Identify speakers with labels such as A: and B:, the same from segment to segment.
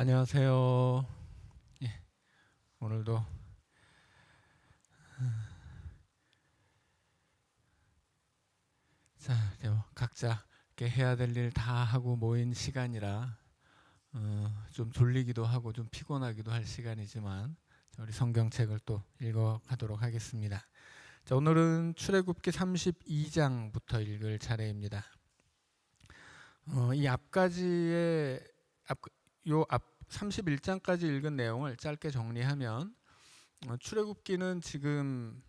A: 안녕하세요. 예, 오늘도 이제 각자 이렇게 해야 될 일 다 하고 모인 시간이라 좀 졸리기도 하고 좀 피곤하기도 할 시간이지만 우리 성경책을 또 읽어가도록 하겠습니다. 자, 오늘은 출애굽기 32장부터 읽을 차례입니다. 이 앞까지의 앞 31장까지 읽은 내용을 짧게 정리하면 출애굽기는 지금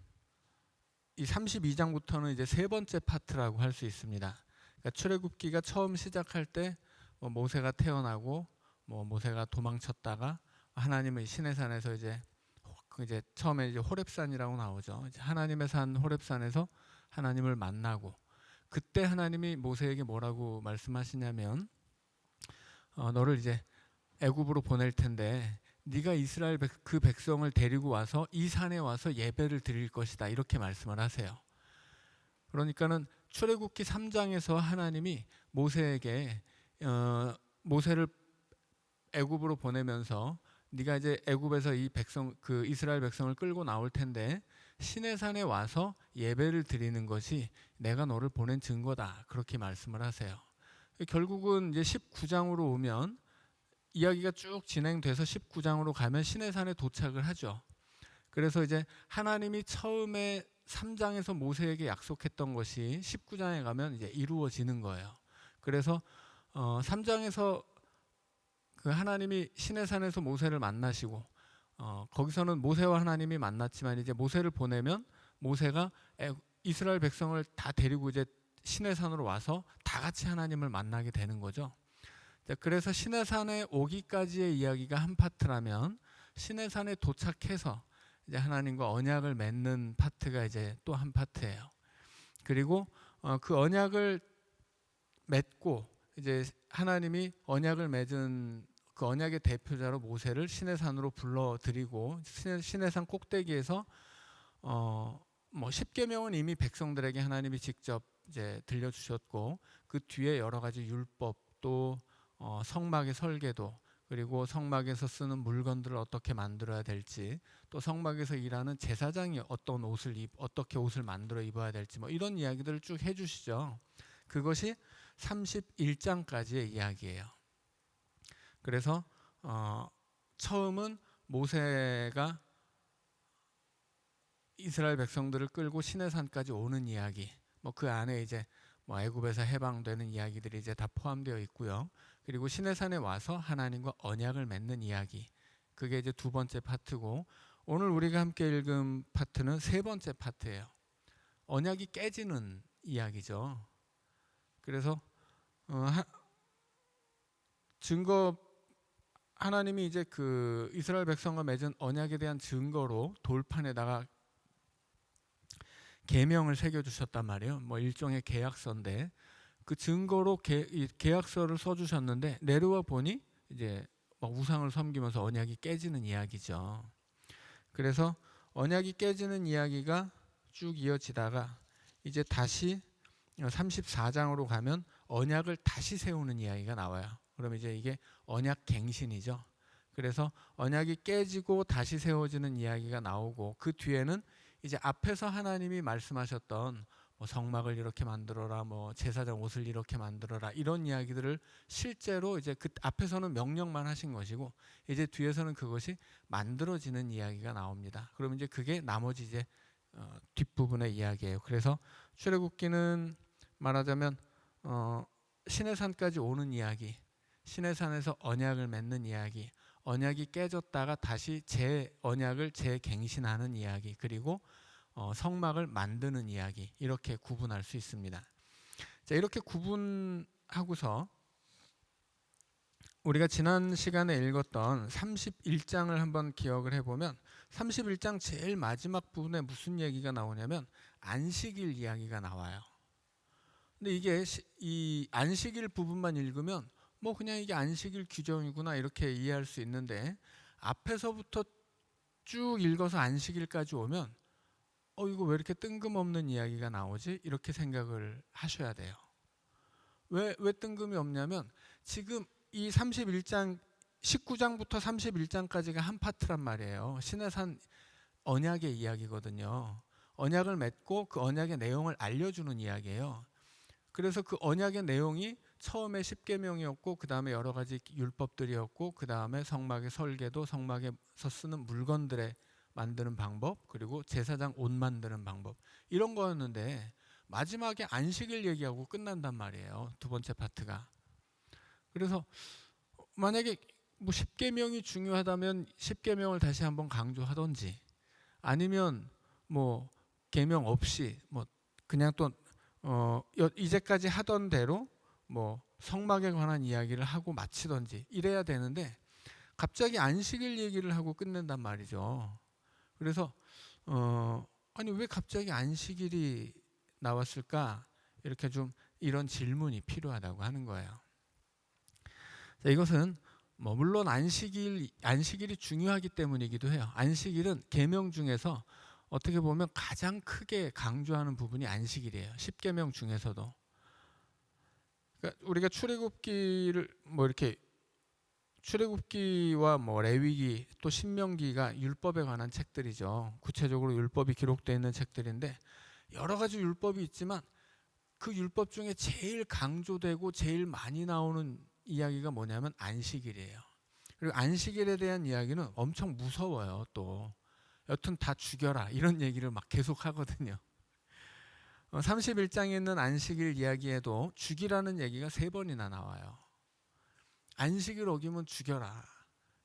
A: 이 32장부터는 이제 세 번째 파트라고 할 수 있습니다. 그러니까 출애굽기가 처음 시작할 때 모세가 태어나고 모세가 도망쳤다가 하나님의 시내산에서 이제 처음에 이제 호렙산이라고 나오죠. 이제 하나님의 산 호렙산에서 하나님을 만나고 그때 하나님이 모세에게 뭐라고 말씀하시냐면 너를 이제 애굽으로 보낼 텐데 네가 이스라엘 그 백성을 데리고 와서 이 산에 와서 예배를 드릴 것이다 이렇게 말씀을 하세요. 그러니까는 출애굽기 3장에서 하나님이 모세에게 모세를 애굽으로 보내면서 네가 이제 애굽에서 이 백성 그 이스라엘 백성을 끌고 나올 텐데 시내산에 와서 예배를 드리는 것이 내가 너를 보낸 증거다 그렇게 말씀을 하세요. 결국은 이제 19장으로 오면 이야기가 쭉 진행돼서 19장으로 가면 시내산에 도착을 하죠. 그래서 이제 하나님이 처음에 3장에서 모세에게 약속했던 것이 19장에 가면 이제 이루어지는 거예요. 그래서 3장에서 그 하나님이 시내산에서 모세를 만나시고 거기서는 모세와 하나님이 만났지만 이제 모세를 보내면 모세가 이스라엘 백성을 다 데리고 이제 시내산으로 와서 다 같이 하나님을 만나게 되는 거죠. 그래서 시내산에 오기까지의 이야기가 한 파트라면 시내산에 도착해서 이제 하나님과 언약을 맺는 파트가 이제 또 한 파트예요. 그리고 그 언약을 맺고 이제 하나님이 언약을 맺은 그 언약의 대표자로 모세를 시내산으로 불러들이고 시내산 꼭대기에서 10계명은 이미 백성들에게 하나님이 직접 이제 들려주셨고 그 뒤에 여러 가지 율법 또 성막의 설계도 그리고 성막에서 쓰는 물건들을 어떻게 만들어야 될지 또 성막에서 일하는 제사장이 어떻게 옷을 만들어 입어야 될지 이런 이야기들을 쭉 해주시죠. 그것이 31장까지의 이야기예요. 그래서 처음은 모세가 이스라엘 백성들을 끌고 시내산까지 오는 이야기 그 안에 이제 애굽에서 해방되는 이야기들이 이제 다 포함되어 있고요. 그리고 시내산에 와서 하나님과 언약을 맺는 이야기 그게 이제 두 번째 파트고 오늘 우리가 함께 읽은 파트는 세 번째 파트예요. 언약이 깨지는 이야기죠. 그래서 증거 하나님이 이제 그 이스라엘 백성과 맺은 언약에 대한 증거로 돌판에다가 계명을 새겨주셨단 말이에요. 일종의 계약서인데 그 증거로 계약서를 써주셨는데 내려와 보니 이제 우상을 섬기면서 언약이 깨지는 이야기죠. 그래서 언약이 깨지는 이야기가 쭉 이어지다가 이제 다시 34장으로 가면 언약을 다시 세우는 이야기가 나와요. 그럼 이제 이게 언약 갱신이죠. 그래서 언약이 깨지고 다시 세워지는 이야기가 나오고 그 뒤에는 이제 앞에서 하나님이 말씀하셨던 성막을 이렇게 만들어라, 제사장 옷을 이렇게 만들어라 이런 이야기들을 실제로 이제 그 앞에서는 명령만 하신 것이고 이제 뒤에서는 그것이 만들어지는 이야기가 나옵니다. 그럼 이제 그게 나머지 이제 뒷부분의 이야기예요. 그래서 출애굽기는 말하자면 시내산까지 오는 이야기, 시내산에서 언약을 맺는 이야기, 언약이 깨졌다가 다시 언약을 재갱신하는 이야기, 그리고 성막을 만드는 이야기 이렇게 구분할 수 있습니다. 자, 이렇게 구분하고서 우리가 지난 시간에 읽었던 31장을 한번 기억을 해보면 31장 제일 마지막 부분에 무슨 얘기가 나오냐면 안식일 이야기가 나와요. 근데 이게 이 안식일 부분만 읽으면 그냥 이게 안식일 규정이구나 이렇게 이해할 수 있는데 앞에서부터 쭉 읽어서 안식일까지 오면 이거 왜 이렇게 뜬금없는 이야기가 나오지? 이렇게 생각을 하셔야 돼요. 왜 뜬금이 없냐면 지금 이 31장 19장부터 31장까지가 한 파트란 말이에요. 시내산 언약의 이야기거든요. 언약을 맺고 그 언약의 내용을 알려주는 이야기예요. 그래서 그 언약의 내용이 처음에 십계명이었고 그 다음에 여러 가지 율법들이었고 그 다음에 성막의 설계도, 성막에서 쓰는 물건들의 만드는 방법, 그리고 제사장 옷 만드는 방법, 이런 거였는데 마지막에 안식일 얘기하고 끝난단 말이에요. 두 번째 파트가. 그래서 만약에 뭐 십계명이 중요하다면 십계명을 다시 한번 강조하던지, 아니면 뭐 계명 없이 뭐 그냥 또 이제까지 하던 대로 뭐 성막에 관한 이야기를 하고 마치던지 이래야 되는데 갑자기 안식일 얘기를 하고 끝낸단 말이죠. 그래서 아니 왜 갑자기 안식일이 나왔을까? 이렇게 좀 이런 질문이 필요하다고 하는 거예요. 자, 이것은 뭐 물론 안식일이 중요하기 때문이기도 해요. 안식일은 계명 중에서 어떻게 보면 가장 크게 강조하는 부분이 안식일이에요. 10계명 중에서도. 그러니까 우리가 출애굽기를 뭐 이렇게 출애굽기와 뭐 레위기 또 신명기가 율법에 관한 책들이죠. 구체적으로 율법이 기록되어 있는 책들인데 여러 가지 율법이 있지만 그 율법 중에 제일 강조되고 제일 많이 나오는 이야기가 뭐냐면 안식일이에요. 그리고 안식일에 대한 이야기는 엄청 무서워요. 또 여튼 다 죽여라 이런 얘기를 막 계속 하거든요. 31장에 있는 안식일 이야기에도 죽이라는 얘기가 3번이나 나와요. 안식일 어기면 죽여라.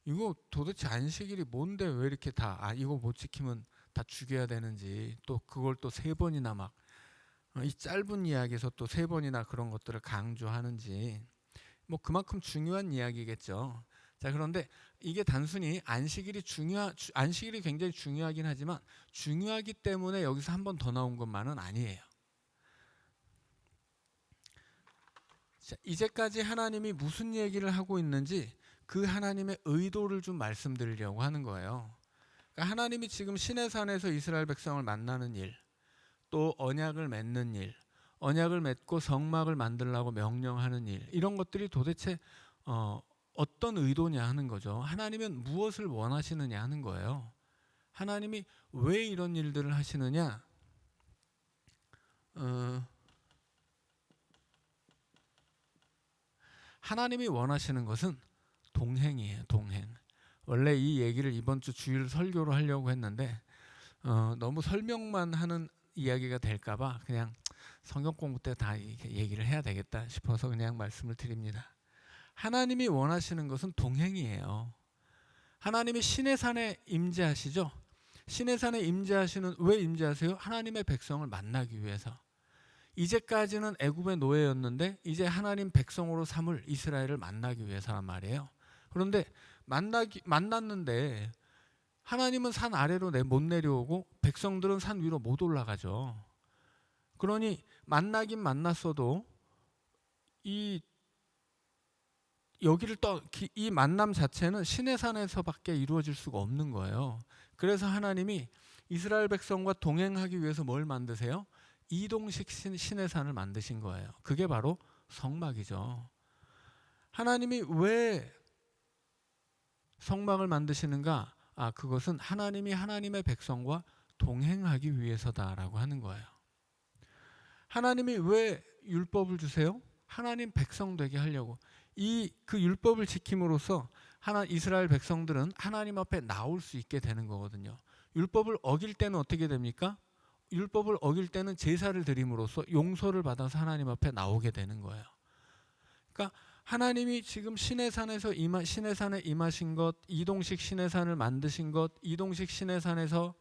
A: 이거 도대체 안식일이 뭔데 왜 이렇게 이거 못 지키면 다 죽여야 되는지, 또 그걸 또 3번이나 막 이 짧은 이야기에서 또 3번이나 그런 것들을 강조하는지, 뭐 그만큼 중요한 이야기겠죠. 자, 그런데 이게 단순히 안식일이 굉장히 중요하긴 하지만 중요하기 때문에 여기서 한 번 더 나온 것만은 아니에요. 자, 이제까지 하나님이 무슨 얘기를 하고 있는지 그 하나님의 의도를 좀 말씀드리려고 하는 거예요. 그러니까 하나님이 지금 시내산에서 이스라엘 백성을 만나는 일, 또 언약을 맺는 일, 언약을 맺고 성막을 만들라고 명령하는 일, 이런 것들이 도대체 어떤 의도냐 하는 거죠. 하나님은 무엇을 원하시느냐 하는 거예요. 하나님이 왜 이런 일들을 하시느냐? 하나님이 원하시는 것은 동행이에요. 동행. 원래 이 얘기를 이번 주 주일 설교로 하려고 했는데 너무 설명만 하는 이야기가 될까봐 그냥 성경 공부 때 다 얘기를 해야 되겠다 싶어서 그냥 말씀을 드립니다. 하나님이 원하시는 것은 동행이에요. 하나님이 시내산에 임재하시죠. 시내산에 왜 임재하세요? 하나님의 백성을 만나기 위해서. 이제까지는 애굽의 노예였는데 이제 하나님 백성으로 삼을 이스라엘을 만나기 위해서란 말이에요. 그런데 만났는데 하나님은 산 아래로 못 내려오고 백성들은 산 위로 못 올라가죠. 그러니 만나긴 만났어도 이 만남 자체는 시내산에서밖에 이루어질 수가 없는 거예요. 그래서 하나님이 이스라엘 백성과 동행하기 위해서 뭘 만드세요? 이동식 시내산을 만드신 거예요. 그게 바로 성막이죠. 하나님이 왜 성막을 만드시는가? 그것은 하나님이 하나님의 백성과 동행하기 위해서다라고 하는 거예요. 하나님이 왜 율법을 주세요? 하나님 백성 되게 하려고. 그 율법을 지킴으로써 이스라엘 백성들은 하나님 앞에 나올 수 있게 되는 거거든요. 율법을 어길 때는 어떻게 됩니까? 율법을 어길 때는 제사를 드림으로써 용서를 받아서 하나님 앞에 나오게 되는 거예요. 그러니까 하나님이 지금 시내산에 임하신 것, 이동식 시내산을 만드신 것, 이동식 시내산에서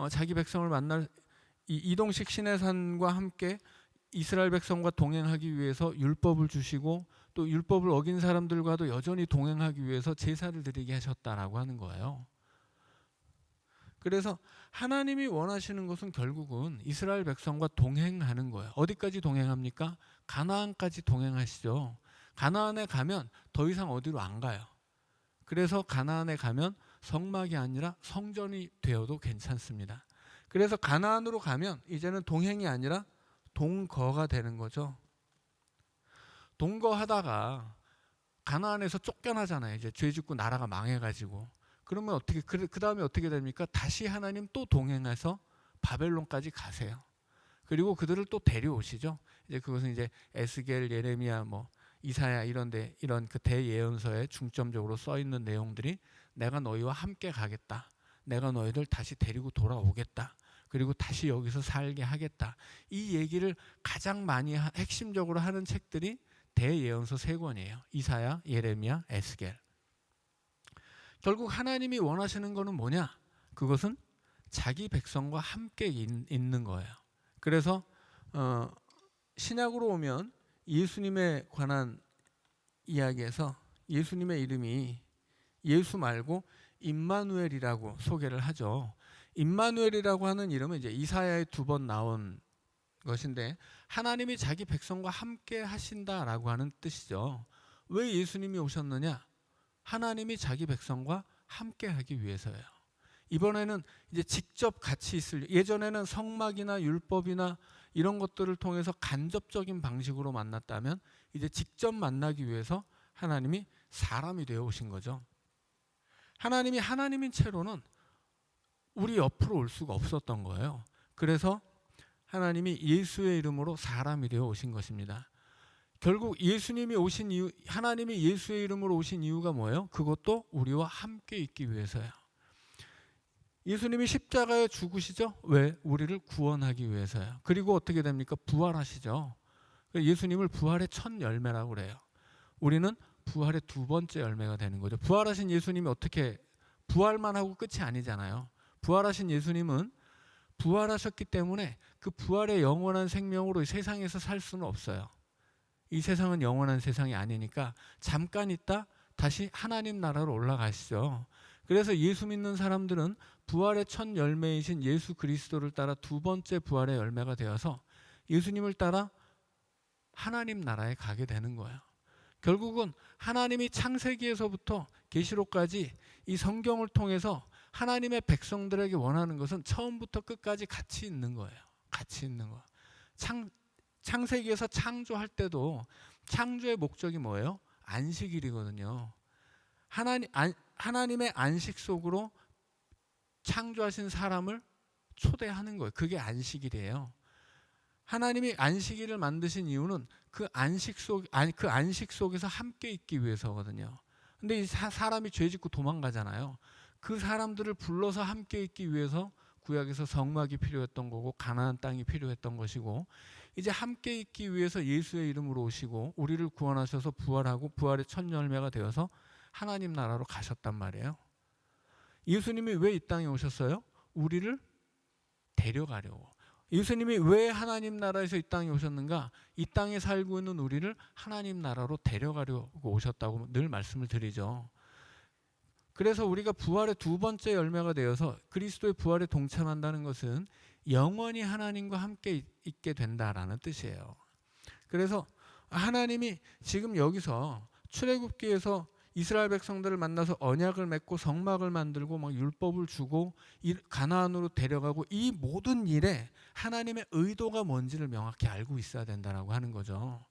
A: 자기 백성을 만날 이동식 시내산과 함께 이스라엘 백성과 동행하기 위해서 율법을 주시고 또 율법을 어긴 사람들과도 여전히 동행하기 위해서 제사를 드리게 하셨다라고 하는 거예요. 그래서 하나님이 원하시는 것은 결국은 이스라엘 백성과 동행하는 거예요. 어디까지 동행합니까? 가나안까지 동행하시죠. 가나안에 가면 더 이상 어디로 안 가요. 그래서 가나안에 가면 성막이 아니라 성전이 되어도 괜찮습니다. 그래서 가나안으로 가면 이제는 동행이 아니라 동거가 되는 거죠. 동거하다가 가나안에서 쫓겨나잖아요. 이제 죄 짓고 나라가 망해가지고. 그러면 어떻게 그 다음에 어떻게 됩니까? 다시 하나님 또 동행해서 바벨론까지 가세요. 그리고 그들을 또 데려오시죠. 이제 그것은 이제 에스겔, 예레미야, 뭐 이사야 이런데 이런 그 대예언서에 중점적으로 써 있는 내용들이 내가 너희와 함께 가겠다. 내가 너희를 다시 데리고 돌아오겠다. 그리고 다시 여기서 살게 하겠다. 이 얘기를 가장 많이 핵심적으로 하는 책들이 대예언서 3권이에요. 이사야, 예레미야, 에스겔. 결국 하나님이 원하시는 거는 뭐냐? 그것은 자기 백성과 함께 있는 거예요. 그래서 신약으로 오면 예수님에 관한 이야기에서 예수님의 이름이 예수 말고 임마누엘이라고 소개를 하죠. 임마누엘이라고 하는 이름은 이제 이사야에 2번 나온 것인데 하나님이 자기 백성과 함께 하신다라고 하는 뜻이죠. 왜 예수님이 오셨느냐? 하나님이 자기 백성과 함께 하기 위해서예요. 이번에는 이제 직접 같이 있을, 예전에는 성막이나 율법이나 이런 것들을 통해서 간접적인 방식으로 만났다면 이제 직접 만나기 위해서 하나님이 사람이 되어 오신 거죠. 하나님이 하나님인 채로는 우리 옆으로 올 수가 없었던 거예요. 그래서 하나님이 예수의 이름으로 사람이 되어 오신 것입니다. 결국 예수님이 오신 이유, 하나님이 예수의 이름으로 오신 이유가 뭐예요? 그것도 우리와 함께 있기 위해서예요. 예수님이 십자가에 죽으시죠? 왜? 우리를 구원하기 위해서요. 그리고 어떻게 됩니까? 부활하시죠. 예수님을 부활의 첫 열매라고 그래요. 우리는 부활의 2번째 열매가 되는 거죠. 부활하신 예수님이 어떻게 부활만 하고 끝이 아니잖아요. 부활하신 예수님은 부활하셨기 때문에 그 부활의 영원한 생명으로 세상에서 살 수는 없어요. 이 세상은 영원한 세상이 아니니까 잠깐 있다 다시 하나님 나라로 올라가시죠. 그래서 예수 믿는 사람들은 부활의 첫 열매이신 예수 그리스도를 따라 2번째 부활의 열매가 되어서 예수님을 따라 하나님 나라에 가게 되는 거예요. 결국은 하나님이 창세기에서부터 계시록까지 이 성경을 통해서 하나님의 백성들에게 원하는 것은 처음부터 끝까지 같이 있는 거예요. 같이 있는 거. 창세기에서 창조할 때도 창조의 목적이 뭐예요? 안식일이거든요. 하나님의 안식 속으로 창조하신 사람을 초대하는 거예요. 그게 안식일이에요. 하나님이 안식일을 만드신 이유는 그 안식 속에서 함께 있기 위해서거든요. 근데 이 사람이 죄 짓고 도망가잖아요. 그 사람들을 불러서 함께 있기 위해서 구약에서 성막이 필요했던 거고 가나안 땅이 필요했던 것이고 이제 함께 있기 위해서 예수의 이름으로 오시고 우리를 구원하셔서 부활하고 부활의 첫 열매가 되어서 하나님 나라로 가셨단 말이에요. 예수님이 왜 이 땅에 오셨어요? 우리를 데려가려고. 예수님이 왜 하나님 나라에서 이 땅에 오셨는가? 이 땅에 살고 있는 우리를 하나님 나라로 데려가려고 오셨다고 늘 말씀을 드리죠. 그래서 우리가 부활의 2번째 열매가 되어서 그리스도의 부활에 동참한다는 것은 영원히 하나님과 함께 있게 된다라는 뜻이에요. 그래서 하나님이 지금 여기서 출애굽기에서 이스라엘 백성들을 만나서 언약을 맺고 성막을 만들고 막 율법을 주고 가나안으로 데려가고 이 모든 일에 하나님의 의도가 뭔지를 명확히 알고 있어야 된다라고 하는 거죠.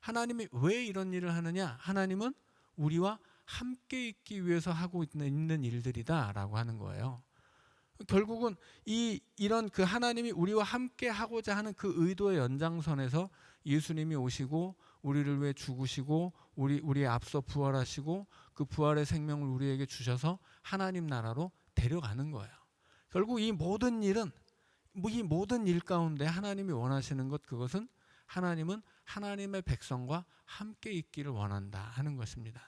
A: 하나님이 왜 이런 일을 하느냐? 하나님은 우리와 함께 있기 위해서 하고 있는 일들이다라고 하는 거예요. 결국은 이런 그 하나님이 우리와 함께 하고자 하는 그 의도의 연장선에서 예수님이 오시고 우리를 위해 죽으시고 우리의 앞서 부활하시고 그 부활의 생명을 우리에게 주셔서 하나님 나라로 데려가는 거예요. 결국 이 모든 일은 이 모든 일 가운데 하나님이 원하시는 것 그것은 하나님은 하나님의 백성과 함께 있기를 원한다 하는 것입니다.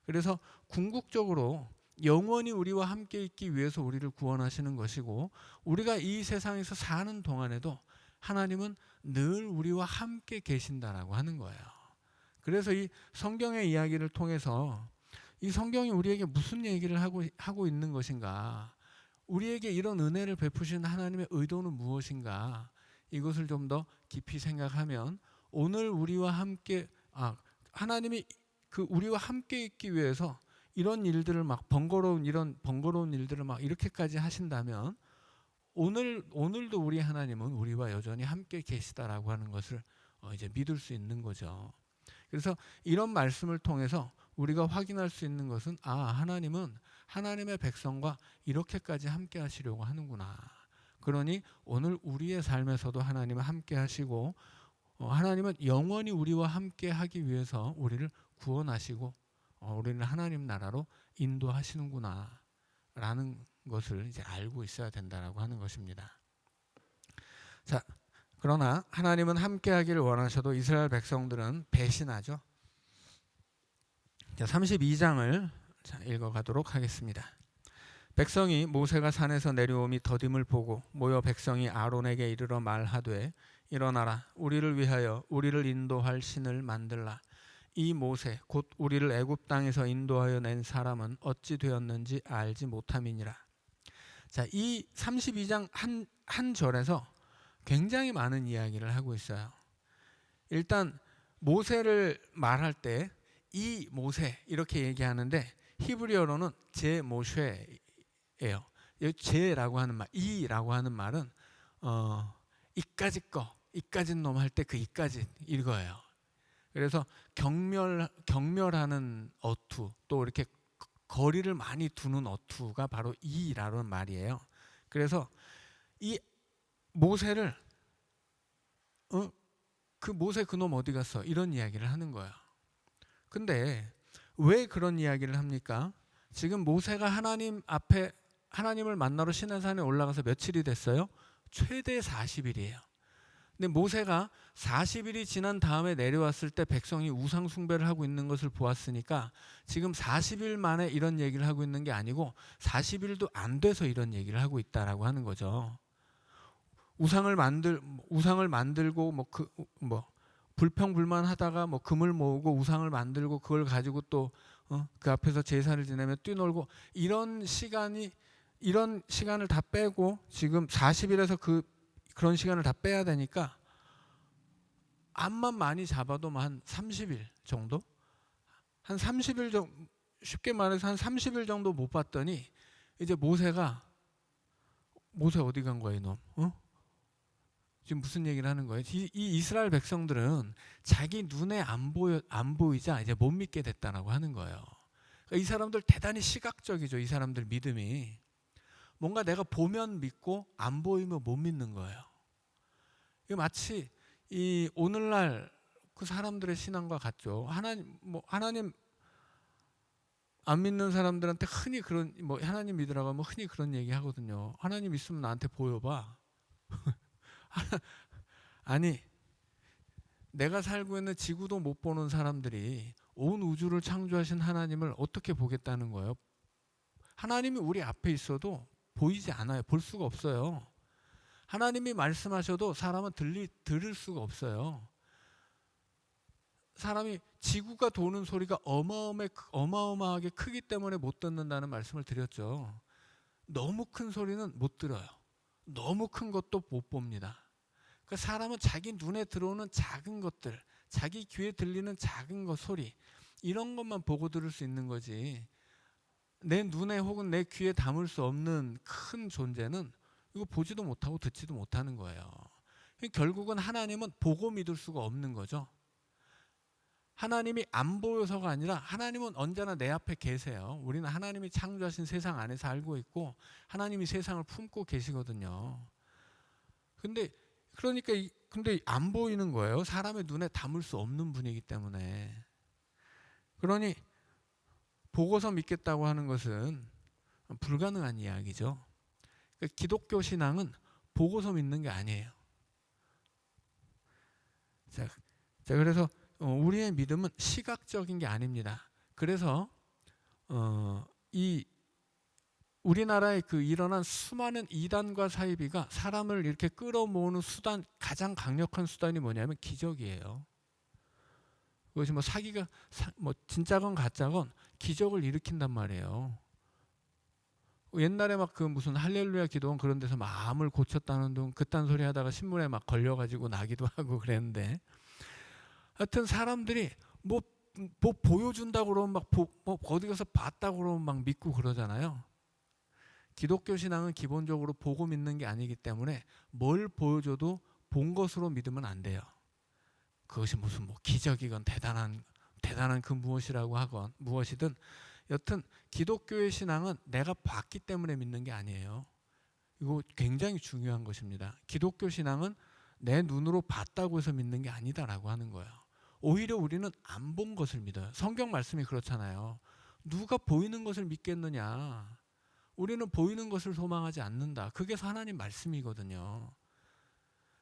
A: 그래서 궁극적으로 영원히 우리와 함께 있기 위해서 우리를 구원하시는 것이고 우리가 이 세상에서 사는 동안에도 하나님은 늘 우리와 함께 계신다라고 하는 거예요. 그래서 이 성경의 이야기를 통해서 이 성경이 우리에게 무슨 얘기를 하고 있는 것인가, 우리에게 이런 은혜를 베푸신 하나님의 의도는 무엇인가, 이것을 좀 더 깊이 생각하면 오늘 우리와 함께 하나님이 우리와 함께 있기 위해서 이런 일들을 이런 번거로운 일들을 이렇게까지 하신다면 오늘도 우리 하나님은 우리와 여전히 함께 계시다라고 하는 것을 이제 믿을 수 있는 거죠. 그래서 이런 말씀을 통해서 우리가 확인할 수 있는 것은 하나님은 하나님의 백성과 이렇게까지 함께 하시려고 하는구나. 그러니 오늘 우리의 삶에서도 하나님은 함께 하시고 하나님은 영원히 우리와 함께 하기 위해서 우리를 구원하시고 우리를 하나님 나라로 인도하시는구나 라는 것을 이제 알고 있어야 된다라고 하는 것입니다. 자, 그러나 하나님은 함께 하기를 원하셔도 이스라엘 백성들은 배신하죠. 자, 32장을 읽어가도록 하겠습니다. 백성이 모세가 산에서 내려옴이 더딤을 보고 모여 백성이 아론에게 이르러 말하되 일어나라 우리를 위하여 우리를 인도할 신을 만들라. 이 모세 곧 우리를 애굽 땅에서 인도하여 낸 사람은 어찌 되었는지 알지 못함이니라. 자, 이 32장 한 절에서 굉장히 많은 이야기를 하고 있어요. 일단 모세를 말할 때 이 모세 이렇게 얘기하는데 히브리어로는 제 모쉐예요. 제라고 하는 말, 이라고 하는 말은 이까진 놈 할 때 그 이까지 이거예요. 그래서 경멸하는 어투, 또 이렇게 거리를 많이 두는 어투가 바로 이라는 말이에요. 그래서 이 모세를 그 모세 그놈 어디 갔어? 이런 이야기를 하는 거예요. 근데 왜 그런 이야기를 합니까? 지금 모세가 하나님 앞에 하나님을 만나러 시내산에 올라가서 며칠이 됐어요? 최대 40일이에요. 근데 모세가 40일이 지난 다음에 내려왔을 때 백성이 우상 숭배를 하고 있는 것을 보았으니까 지금 40일 만에 이런 얘기를 하고 있는 게 아니고 40일도 안 돼서 이런 얘기를 하고 있다라고 하는 거죠. 우상을 만들고 불평불만하다가 금을 모으고 우상을 만들고 그걸 가지고 또 그 앞에서 제사를 지내며 뛰놀고 이런 시간을 다 빼고 지금 40일에서 그런 시간을 다 빼야 되니까 암만 많이 잡아도 한 30일 정도? 한 30일 정도, 쉽게 말해서 한 30일 정도 못 봤더니 이제 모세 어디 간 거야 이놈? 지금 무슨 얘기를 하는 거예요? 이 이스라엘 백성들은 자기 눈에 안 보이자 이제 못 믿게 됐다라고 하는 거예요. 그러니까 이 사람들 대단히 시각적이죠. 이 사람들 믿음이. 뭔가 내가 보면 믿고 안 보이면 못 믿는 거예요. 이게 마치 이 오늘날 그 사람들의 신앙과 같죠. 하나님 안 믿는 사람들한테 흔히 하나님 믿으라고 하면 흔히 그런 얘기 하거든요. 하나님 있으면 나한테 보여봐. 아니, 내가 살고 있는 지구도 못 보는 사람들이 온 우주를 창조하신 하나님을 어떻게 보겠다는 거예요? 하나님이 우리 앞에 있어도 보이지 않아요. 볼 수가 없어요. 하나님이 말씀하셔도 사람은 들을 수가 없어요. 사람이 지구가 도는 소리가 어마어마하게 크기 때문에 못 듣는다는 말씀을 드렸죠. 너무 큰 소리는 못 들어요. 너무 큰 것도 못 봅니다. 그러니까 사람은 자기 눈에 들어오는 작은 것들, 자기 귀에 들리는 작은 것 소리 이런 것만 보고 들을 수 있는 거지 내 눈에 혹은 내 귀에 담을 수 없는 큰 존재는 이거 보지도 못하고 듣지도 못하는 거예요. 결국은 하나님은 보고 믿을 수가 없는 거죠. 하나님이 안 보여서가 아니라 하나님은 언제나 내 앞에 계세요. 우리는 하나님이 창조하신 세상 안에 살고 있고 하나님이 세상을 품고 계시거든요. 근데 안 보이는 거예요. 사람의 눈에 담을 수 없는 분이기 때문에. 그러니 보고서 믿겠다고 하는 것은 불가능한 이야기죠. 그러니까 기독교 신앙은 보고서 믿는 게 아니에요. 자, 그래서 우리의 믿음은 시각적인 게 아닙니다. 그래서 이 우리나라에 일어난 수많은 이단과 사이비가 사람을 이렇게 끌어모으는 수단, 가장 강력한 수단이 뭐냐면 기적이에요. 그것이 사기가 진짜건 가짜건 기적을 일으킨단 말이에요. 옛날에 무슨 할렐루야 기도원 그런 데서 마음을 고쳤다는 둥 그딴 소리 하다가 신문에 걸려가지고 나기도 하고 그랬는데, 하여튼 사람들이 뭐 보여준다고 그러면 어디 가서 봤다고 그러면 믿고 그러잖아요. 기독교 신앙은 기본적으로 보고 믿는 게 아니기 때문에 뭘 보여줘도 본 것으로 믿으면 안 돼요. 그것이 무슨 기적이건 대단한 대단한 그 무엇이라고 하건 무엇이든 여튼 기독교의 신앙은 내가 봤기 때문에 믿는 게 아니에요. 이거 굉장히 중요한 것입니다. 기독교 신앙은 내 눈으로 봤다고 해서 믿는 게 아니다라고 하는 거예요. 오히려 우리는 안 본 것을 믿어요. 성경 말씀이 그렇잖아요. 누가 보이는 것을 믿겠느냐. 우리는 보이는 것을 소망하지 않는다. 그게 하나님 말씀이거든요.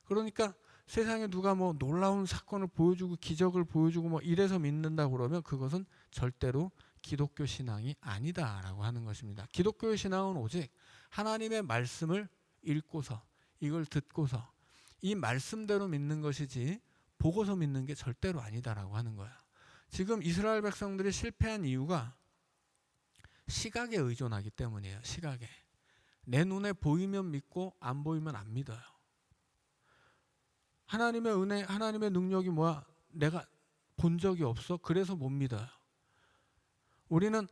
A: 그러니까 세상에 누가 뭐 놀라운 사건을 보여주고 기적을 보여주고 뭐 이래서 믿는다 그러면 그것은 절대로 기독교 신앙이 아니다라고 하는 것입니다. 기독교의 신앙은 오직 하나님의 말씀을 읽고서 이걸 듣고서 이 말씀대로 믿는 것이지 보고서 믿는 게 절대로 아니다라고 하는 거예요. 지금 이스라엘 백성들이 실패한 이유가 시각에 의존하기 때문이에요. 시각에. 내 눈에 보이면 믿고 안 보이면 안 믿어요. 하나님의 은혜, 하나님의 능력이 뭐야? 내가 본 적이 없어? 그래서 못 믿어요. 우리는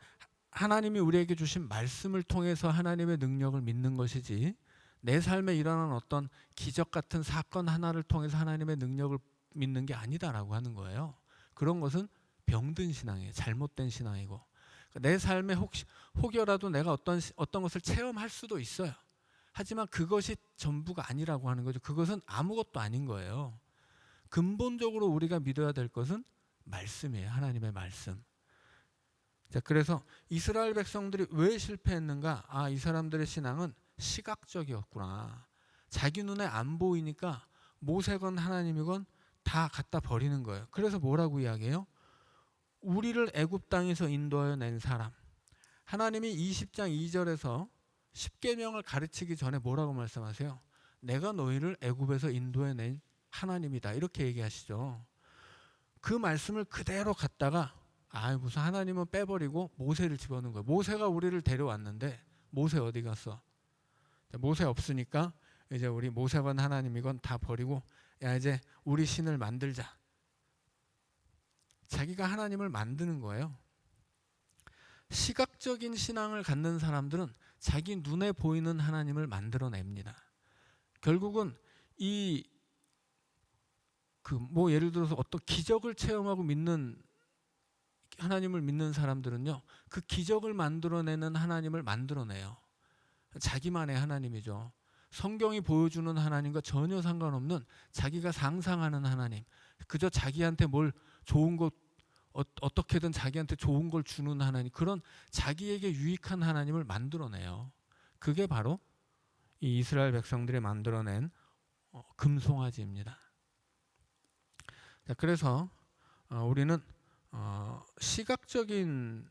A: 하나님이 우리에게 주신 말씀을 통해서 하나님의 능력을 믿는 것이지 내 삶에 일어난 어떤 기적 같은 사건 하나를 통해서 하나님의 능력을 믿는 게 아니다라고 하는 거예요. 그런 것은 병든 신앙이에요. 잘못된 신앙이고 내 삶에 혹여라도 내가 어떤 것을 체험할 수도 있어요. 하지만 그것이 전부가 아니라고 하는 거죠. 그것은 아무것도 아닌 거예요. 근본적으로 우리가 믿어야 될 것은 말씀이에요. 하나님의 말씀. 자, 그래서 이스라엘 백성들이 왜 실패했는가? 아, 이 사람들의 신앙은 시각적이었구나. 자기 눈에 안 보이니까 모세건 하나님이건 다 갖다 버리는 거예요. 그래서 뭐라고 이야기해요? 우리를 애굽 땅에서 인도하여 낸 사람. 하나님이 20장 2절에서 십계명을 가르치기 전에 뭐라고 말씀하세요? 내가 너희를 애굽에서 인도해 낸 하나님이다. 이렇게 얘기하시죠. 그 말씀을 그대로 갖다가 무슨 하나님은 빼버리고 모세를 집어넣은 거예요. 모세가 우리를 데려왔는데 모세 어디 갔어? 모세 없으니까 이제 우리 모세건 하나님이건 다 버리고 야 이제 우리 신을 만들자. 자기가 하나님을 만드는 거예요. 시각적인 신앙을 갖는 사람들은 자기 눈에 보이는 하나님을 만들어냅니다. 결국은 예를 들어서 어떤 기적을 체험하고 하나님을 믿는 사람들은요, 그 기적을 만들어내는 하나님을 만들어내요. 자기만의 하나님이죠. 성경이 보여주는 하나님과 전혀 상관없는 자기가 상상하는 하나님, 그저 자기한테 뭘 좋은 것 어떻게든 자기한테 좋은 걸 주는 하나님, 그런 자기에게 유익한 하나님을 만들어내요. 그게 바로 이 이스라엘 백성들이 만들어낸 금송아지입니다. 자, 그래서 우리는 시각적인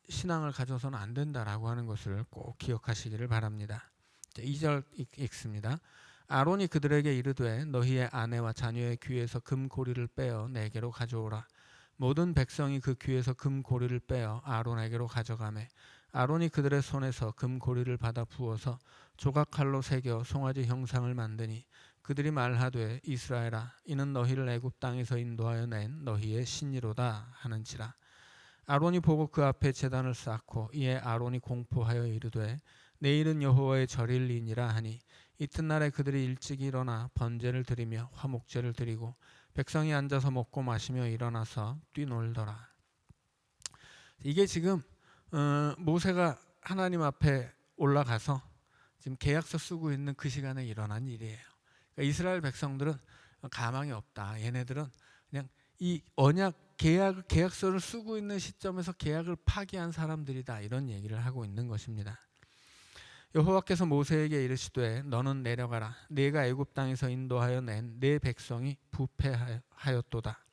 A: 신앙을 가져서는 안 된다라고 하는 것을 꼭 기억하시기를 바랍니다. 2절 읽습니다. 아론이 그들에게 이르되 너희의 아내와 자녀의 귀에서 금고리를 빼어 내게로 가져오라. 모든 백성이 그 귀에서 금고리를 빼어 아론에게로 가져가매 아론이 그들의 손에서 금고리를 받아 부어서 조각칼로 새겨 송아지 형상을 만드니 그들이 말하되 이스라엘아 이는 너희를 애굽 땅에서 인도하여 낸 너희의 신이로다 하는지라. 아론이 보고 그 앞에 제단을 쌓고 이에 아론이 공포하여 이르되 내일은 여호와의 절일이니라 하니 이튿날에 그들이 일찍 일어나 번제를 드리며 화목제를 드리고 백성이 앉아서 먹고 마시며 일어나서 뛰놀더라. 이게 지금 모세가 하나님 앞에 올라가서 지금 계약서 쓰고 있는 그 시간에 일어난 일이에요. 그러니까 이스라엘 백성들은 가망이 없다. 얘네들은 그냥 이 언약 계약서를 쓰고 있는 시점에서 계약을 파기한 사람들이다. 이런 얘기를 하고 있는 것입니다. 여호와께서 모세에게 이르시되 너는 내려가라. 네가 애굽 땅에서 인도하여 낸 네 백성이 부패하였도다.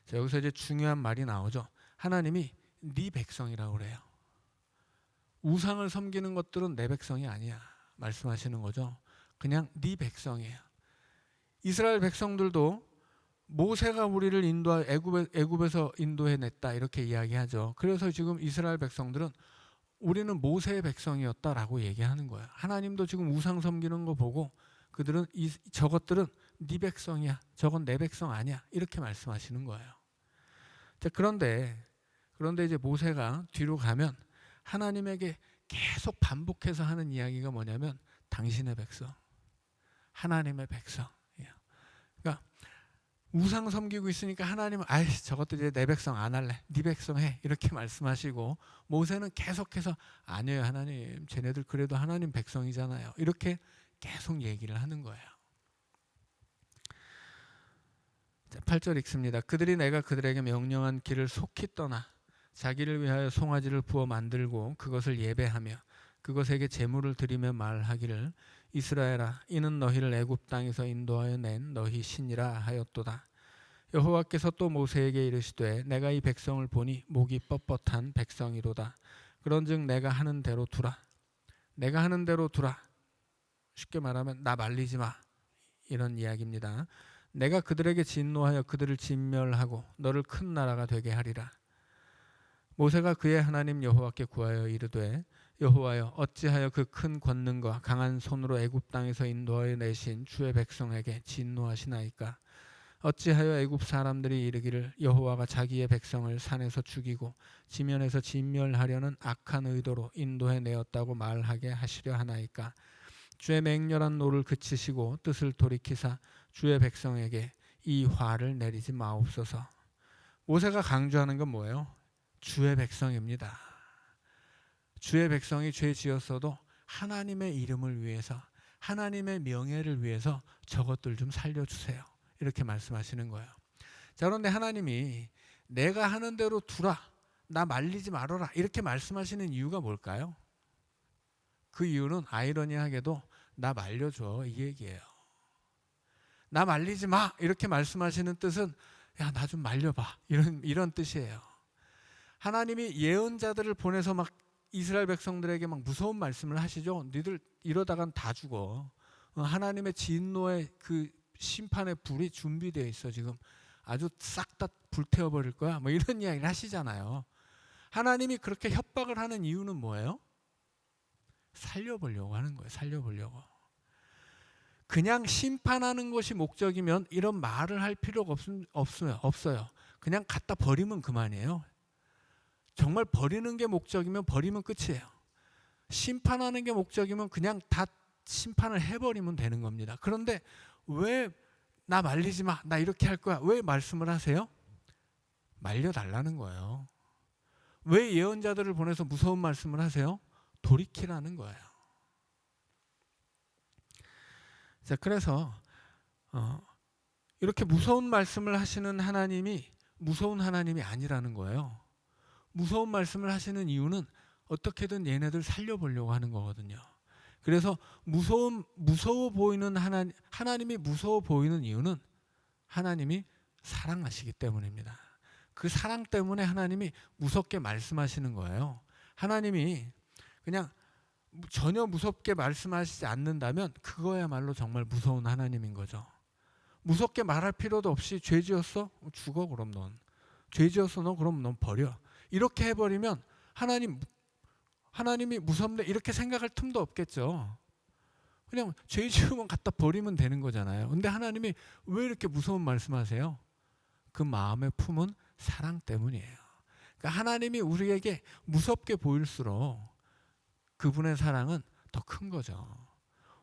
A: 자, 여기서 이제 중요한 말이 나오죠. 하나님이 네 백성이라고 그래요. 우상을 섬기는 것들은 내 백성이 아니야 말씀하시는 거죠. 그냥 네 백성이에요. 이스라엘 백성들도 모세가 우리를 애굽에서 인도해냈다 이렇게 이야기하죠. 그래서 지금 이스라엘 백성들은 우리는 모세의 백성이었다라고 얘기하는 거예요. 하나님도 지금 우상 섬기는 거 보고 그들은 저것들은 네 백성이야. 저건 내 백성 아니야. 이렇게 말씀하시는 거예요. 자, 그런데 이제 모세가 뒤로 가면 하나님에게 계속 반복해서 하는 이야기가 뭐냐면 당신의 백성, 하나님의 백성. 그러니까 우상 섬기고 있으니까 하나님은 아이 저것들 이제 내 백성 안 할래, 네 백성 해, 이렇게 말씀하시고, 모세는 계속해서 아니에요 하나님, 쟤네들 그래도 하나님 백성이잖아요, 이렇게 계속 얘기를 하는 거예요. 8절 읽습니다. 그들이 내가 그들에게 명령한 길을 속히 떠나 자기를 위하여 송아지를 부어 만들고 그것을 예배하며 그것에게 제물을 드리며 말하기를 이스라엘아, 이는 너희를 애굽 땅에서 인도하여 낸 너희 신이라 하였도다. 여호와께서 또 모세에게 이르시되 내가 이 백성을 보니 목이 뻣뻣한 백성이로다. 그런즉 내가 하는 대로 두라. 내가 하는 대로 두라. 쉽게 말하면 나 말리지 마, 이런 이야기입니다. 내가 그들에게 진노하여 그들을 진멸하고 너를 큰 나라가 되게 하리라. 모세가 그의 하나님 여호와께 구하여 이르되 여호와여, 어찌하여 그 큰 권능과 강한 손으로 애굽 땅에서 인도하여 내신 주의 백성에게 진노하시나이까? 어찌하여 애굽 사람들이 이르기를 여호와가 자기의 백성을 산에서 죽이고 지면에서 진멸하려는 악한 의도로 인도해 내었다고 말하게 하시려 하나이까? 주의 맹렬한 노를 그치시고 뜻을 돌이키사 주의 백성에게 이 화를 내리지 마옵소서. 모세가 강조하는 건 뭐예요? 주의 백성입니다. 주의 백성이 죄 지었어도 하나님의 이름을 위해서, 하나님의 명예를 위해서 저것들 좀 살려주세요, 이렇게 말씀하시는 거예요. 자, 그런데 하나님이 내가 하는 대로 두라, 나 말리지 말아라, 이렇게 말씀하시는 이유가 뭘까요? 그 이유는 아이러니하게도 나 말려줘, 이 얘기예요. 나 말리지 마, 이렇게 말씀하시는 뜻은 야, 나 좀 말려봐, 이런 뜻이에요. 하나님이 예언자들을 보내서 막 이스라엘 백성들에게 막 무서운 말씀을 하시죠. 니들 이러다간 다 죽어. 하나님의 진노의 그 심판의 불이 준비되어 있어. 지금 아주 싹 다 불태워버릴 거야, 뭐 이런 이야기를 하시잖아요. 하나님이 그렇게 협박을 하는 이유는 뭐예요? 살려보려고 하는 거예요. 살려보려고. 그냥 심판하는 것이 목적이면 이런 말을 할 필요가 없어요. 그냥 갖다 버리면 그만이에요. 정말 버리는 게 목적이면 버리면 끝이에요. 심판하는 게 목적이면 그냥 다 심판을 해버리면 되는 겁니다. 그런데 왜 나 말리지 마, 나 이렇게 할 거야, 왜 말씀을 하세요? 말려달라는 거예요. 왜 예언자들을 보내서 무서운 말씀을 하세요? 돌이키라는 거예요. 자, 그래서 이렇게 무서운 말씀을 하시는 하나님이 무서운 하나님이 아니라는 거예요. 무서운 말씀을 하시는 이유는 어떻게든 얘네들 살려보려고 하는 거거든요. 그래서 무서워 보이는 하나님이 무서워 보이는 이유는 하나님이 사랑하시기 때문입니다. 그 사랑 때문에 하나님이 무섭게 말씀하시는 거예요. 하나님이 그냥 전혀 무섭게 말씀하시지 않는다면 그거야말로 정말 무서운 하나님인 거죠. 무섭게 말할 필요도 없이 죄 지었어? 죽어 그럼 넌. 죄 지었어 너? 그럼 넌 버려. 이렇게 해버리면 하나님이 무섭네 이렇게 생각할 틈도 없겠죠. 그냥 죄 지으면 갖다 버리면 되는 거잖아요. 근데 하나님이 왜 이렇게 무서운 말씀하세요? 그 마음의 품은 사랑 때문이에요. 그러니까 하나님이 우리에게 무섭게 보일수록 그분의 사랑은 더 큰 거죠.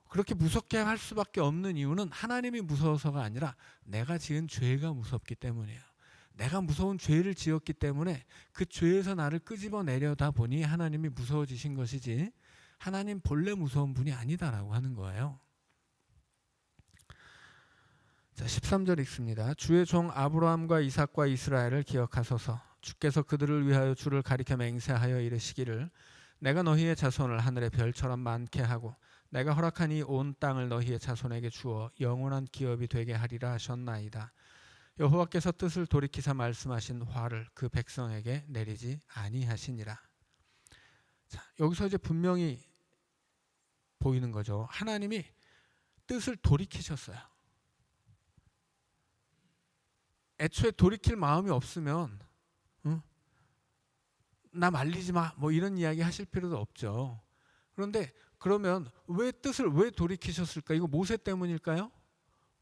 A: 그렇게 무섭게 할 수밖에 없는 이유는 하나님이 무서워서가 아니라 내가 지은 죄가 무섭기 때문이에요. 내가 무서운 죄를 지었기 때문에 그 죄에서 나를 끄집어내려다 보니 하나님이 무서워지신 것이지 하나님 본래 무서운 분이 아니다라고 하는 거예요. 자, 13절 읽습니다. 주의 종 아브라함과 이삭과 이스라엘을 기억하소서. 주께서 그들을 위하여 주를 가리켜 맹세하여 이르시기를 내가 너희의 자손을 하늘의 별처럼 많게 하고 내가 허락한 이 온 땅을 너희의 자손에게 주어 영원한 기업이 되게 하리라 하셨나이다. 여호와께서 뜻을 돌이키사 말씀하신 화를 그 백성에게 내리지 아니하시니라. 자, 여기서 이제 분명히 보이는 거죠. 하나님이 뜻을 돌이키셨어요. 애초에 돌이킬 마음이 없으면 나 말리지 마, 뭐 이런 이야기 하실 필요도 없죠. 그런데 그러면 뜻을 왜 돌이키셨을까? 이거 모세 때문일까요?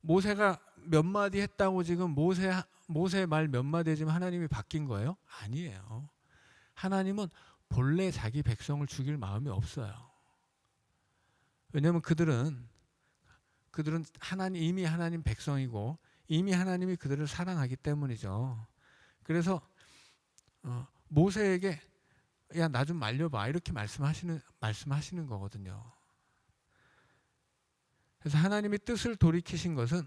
A: 모세가 몇 마디 했다고 지금 모세 말 몇 마디 했지만 하나님이 바뀐 거예요? 아니에요. 하나님은 본래 자기 백성을 죽일 마음이 없어요. 왜냐하면 그들은 이미 하나님 백성이고 이미 하나님이 그들을 사랑하기 때문이죠. 그래서 모세에게 야, 나 좀 말려봐 이렇게 말씀하시는 거거든요. 그래서 하나님이 뜻을 돌이키신 것은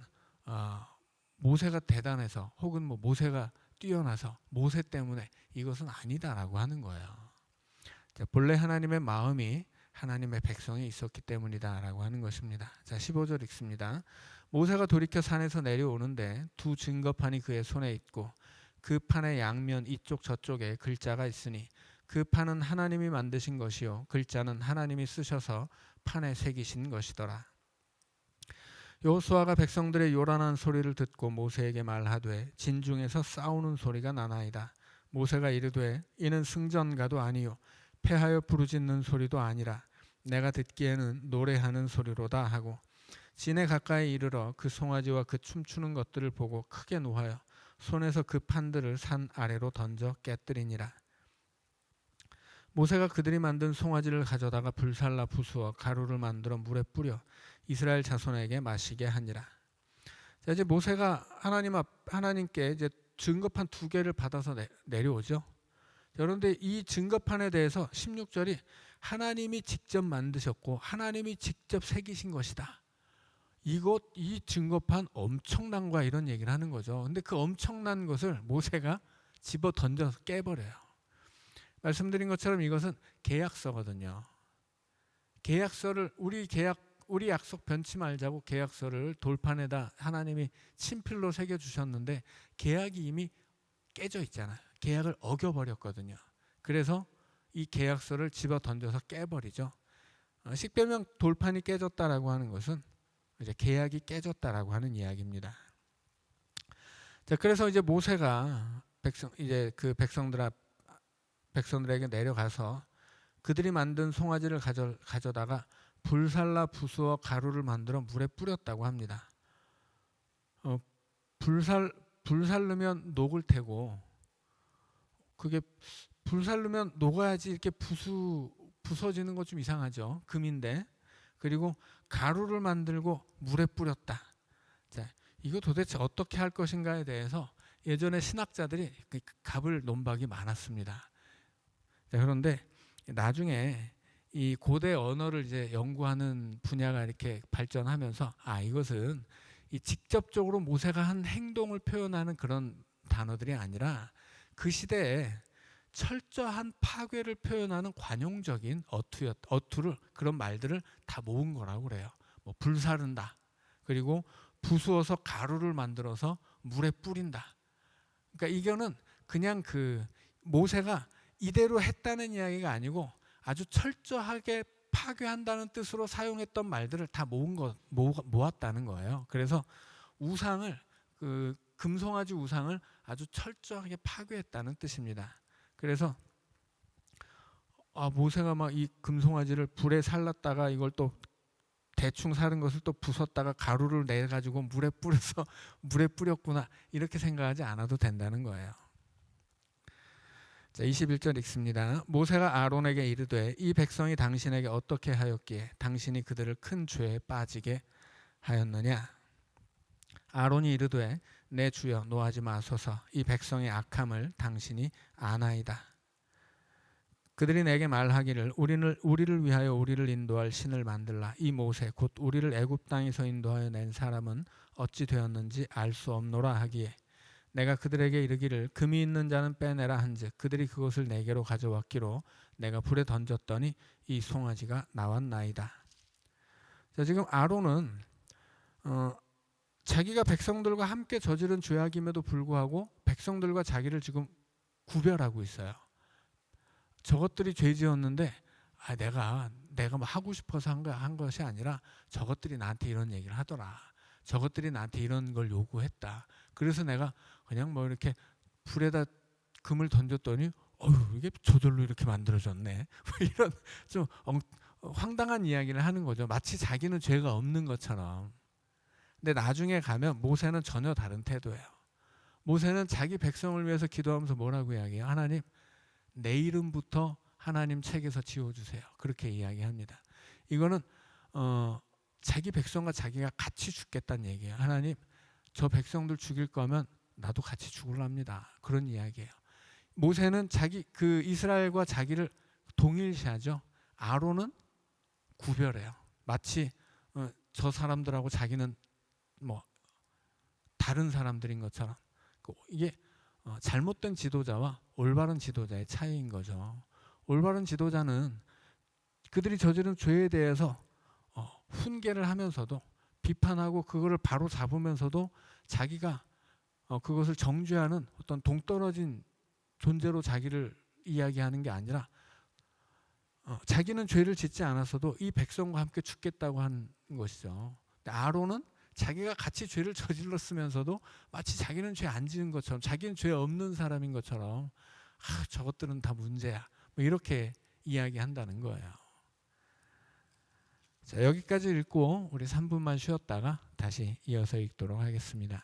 A: 모세가 대단해서 혹은 뭐 모세가 뛰어나서 모세 때문에 이것은 아니다라고 하는 거예요. 자, 본래 하나님의 마음이 하나님의 백성에 있었기 때문이다라고 하는 것입니다. 자, 15절 읽습니다. 모세가 돌이켜 산에서 내려오는데 두 증거판이 그의 손에 있고 그 판의 양면 이쪽 저쪽에 글자가 있으니 그 판은 하나님이 만드신 것이요 글자는 하나님이 쓰셔서 판에 새기신 것이더라. 여호수아가 백성들의 요란한 소리를 듣고 모세에게 말하되 진중에서 싸우는 소리가 나나이다. 모세가 이르되 이는 승전가도 아니요 패하여 부르짖는 소리도 아니라 내가 듣기에는 노래하는 소리로다 하고 진에 가까이 이르러 그 송아지와 그 춤추는 것들을 보고 크게 노하여 손에서 그 판들을 산 아래로 던져 깨뜨리니라. 모세가 그들이 만든 송아지를 가져다가 불살라 부수어 가루를 만들어 물에 뿌려 이스라엘 자손에게 마시게 하니라. 자, 이제 모세가 하나님께 이제 증거판 2개를 받아서 내려오죠. 그런데 이 증거판에 대해서 16절이 하나님이 직접 만드셨고 하나님이 직접 새기신 것이다. 이 증거판 엄청난 거야 이런 얘기를 하는 거죠. 근데 그 엄청난 것을 모세가 집어 던져서 깨버려요. 말씀드린 것처럼 이것은 계약서거든요. 계약서를 우리 약속 변치 말자고 계약서를 돌판에다 하나님이 친필로 새겨 주셨는데 계약이 이미 깨져 있잖아요. 계약을 어겨버렸거든요. 그래서 이 계약서를 집어 던져서 깨버리죠. 십계명 돌판이 깨졌다라고 하는 것은 이제 계약이 깨졌다라고 하는 이야기입니다. 자, 그래서 이제 모세가 백성들에게 내려가서 그들이 만든 송아지를 가져다가 불살라 부수어 가루를 만들어 물에 뿌렸다고 합니다. 불살르면 녹을 테고 그게 불살르면 녹아야지 이렇게 부서지는 것 좀 이상하죠. 금인데. 그리고 가루를 만들고 물에 뿌렸다. 자, 이거 도대체 어떻게 할 것인가에 대해서 예전에 신학자들이 갑을 논박이 많았습니다. 자, 그런데 나중에 이 고대 언어를 이제 연구하는 분야가 이렇게 발전하면서 이것은 이 직접적으로 모세가 한 행동을 표현하는 그런 단어들이 아니라 그 시대에 철저한 파괴를 표현하는 관용적인 어투를 그런 말들을 다 모은 거라고 그래요. 뭐 불사른다. 그리고 부수어서 가루를 만들어서 물에 뿌린다. 그러니까 이거는 그냥 그 모세가 이대로 했다는 이야기가 아니고 아주 철저하게 파괴한다는 뜻으로 사용했던 말들을 다 모았다는 거예요. 그래서 우상을 그 금송아지 우상을 아주 철저하게 파괴했다는 뜻입니다. 그래서 모세가 막 이 금송아지를 불에 살랐다가 이걸 또 대충 사는 것을 또 부쉈다가 가루를 내 가지고 물에 뿌려서 물에 뿌렸구나 이렇게 생각하지 않아도 된다는 거예요. 자, 21절 읽습니다. 모세가 아론에게 이르되 이 백성이 당신에게 어떻게 하였기에 당신이 그들을 큰 죄에 빠지게 하였느냐. 아론이 이르되 내 주여 노하지 마소서 이 백성의 악함을 당신이 아나이다. 그들이 내게 말하기를 우리를 위하여 우리를 인도할 신을 만들라. 이 모세 곧 우리를 애굽 땅에서 인도하여 낸 사람은 어찌 되었는지 알 수 없노라 하기에 내가 그들에게 이르기를 금이 있는 자는 빼내라 한즉 그들이 그것을 내게로 가져왔기로 내가 불에 던졌더니 이 송아지가 나왔나이다. 자, 지금 아론은 자기가 백성들과 함께 저지른 죄악임에도 불구하고 백성들과 자기를 지금 구별하고 있어요. 저것들이 죄 지었는데 내가 뭐 하고 싶어서 한 것이 아니라 저것들이 나한테 이런 얘기를 하더라. 저것들이 나한테 이런 걸 요구했다. 그래서 내가 그냥 뭐 이렇게 불에다 금을 던졌더니 이게 저절로 이렇게 만들어졌네. 이런 좀 황당한 이야기를 하는 거죠. 마치 자기는 죄가 없는 것처럼. 근데 나중에 가면 모세는 전혀 다른 태도예요. 모세는 자기 백성을 위해서 기도하면서 뭐라고 이야기해요? 하나님, 내 이름부터 하나님 책에서 지워주세요. 그렇게 이야기합니다. 이거는 자기 백성과 자기가 같이 죽겠다는 얘기예요. 하나님, 저 백성들 죽일 거면 나도 같이 죽을랍니다. 그런 이야기예요. 모세는 그 이스라엘과 자기를 동일시하죠. 아론은 구별해요. 마치 저 사람들하고 자기는 뭐 다른 사람들인 것처럼. 이게 잘못된 지도자와 올바른 지도자의 차이인 거죠. 올바른 지도자는 그들이 저지른 죄에 대해서 훈계를 하면서도 비판하고 그거를 바로 잡으면서도 자기가 그것을 정죄하는 어떤 동떨어진 존재로 자기를 이야기하는 게 아니라 자기는 죄를 짓지 않았어도 이 백성과 함께 죽겠다고 하는 것이죠. 아론은 자기가 같이 죄를 저질렀으면서도 마치 자기는 죄 안 지은 것처럼, 자기는 죄 없는 사람인 것처럼 저것들은 다 문제야, 뭐 이렇게 이야기한다는 거예요. 자, 여기까지 읽고 우리 3분만 쉬었다가 다시 이어서 읽도록 하겠습니다.